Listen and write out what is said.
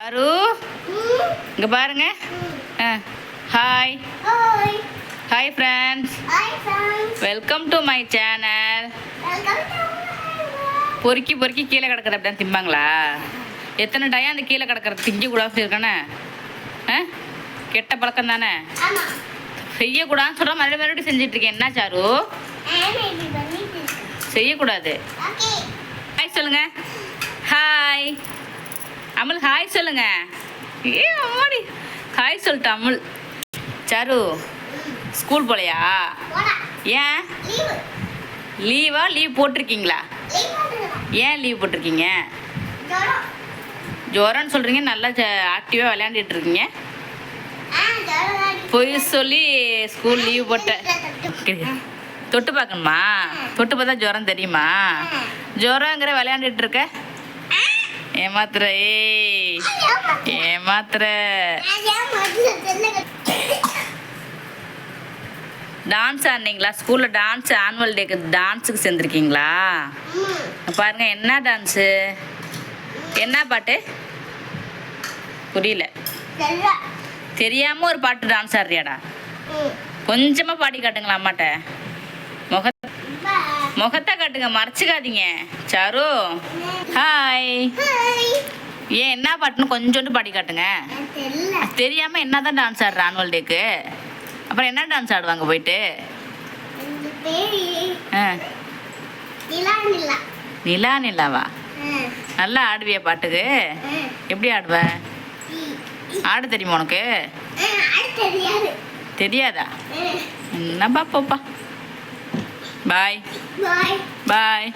அரு இங்கே பாருங்க. Hi hi friends, welcome to my channel. பொறுக்கி பொறுக்கி கீழே கிடக்குறது அப்படிதான் திம்பாங்களா? எத்தனை டயம் அந்த கீழே கிடக்கிறது திங்கக்கூடாது இருக்கானே? கெட்ட பழக்கம் தானே, செய்யக்கூடாதுன்னு சொல்கிற மறுபடியும் செஞ்சிட்ருக்கேன். என்ன சாரு செய்யக்கூடாது? ஹாய் சொல்லுங்க. ஹாய் அமுல், ஹாய் சொல்லுங்க. ஏ அம்மாடி, ஹாய் சொல்லிட்டு அமுல். சாரு ஸ்கூல் போலையா? ஏன் லீவா? லீவ் போட்டிருக்கீங்களா? ஏன் லீவ் போட்டிருக்கீங்க? ஜுரம்னு சொல்கிறீங்க, நல்லா ஆக்டிவாக விளையாண்டுட்டு இருக்கீங்க. பொய் சொல்லி ஸ்கூல் லீவ் போட்டேன். தொட்டு பார்க்கணுமா? தொட்டு பார்த்தா ஜுரம் தெரியுமா? ஜுரங்கிற விளையாண்டுட்டு இருக்க. ஏமாத்துற, ஏமாத்துற. டான்ஸ் ஆடினீங்களா? ஸ்கூலில் டான்ஸ் ஆனுவல் டேக்கு டான்ஸுக்கு சேர்ந்துருக்கீங்களா? பாருங்க, என்ன டான்ஸு, என்ன பாட்டு புரியல. தெரியாமல் ஒரு பாட்டு டான்ஸ் ஆடுறியாடா? கொஞ்சமாக பாடி காட்டுங்களா அம்மாட்ட. முகத்தை காட்டுங்க, மறைச்சிக்காதீங்க. Sir hi. ஏன் என்ன பாட்டுன்னு கொஞ்சோண்டு பாடி காட்டுங்க. தெரியாமல் என்ன தான் டான்ஸ் ஆடுற ஆனுவல் டேக்கு? அப்புறம் என்ன டான்ஸ் ஆடுவாங்க போயிட்டு? நிலா நிலாவா? நல்லா ஆடுவியா பாட்டுக்கு? எப்படி ஆடுவ? ஆட தெரியுமா உனக்கு? தெரியாதா? என்னப்பா போப்பா. பாய் பாய் பாய்.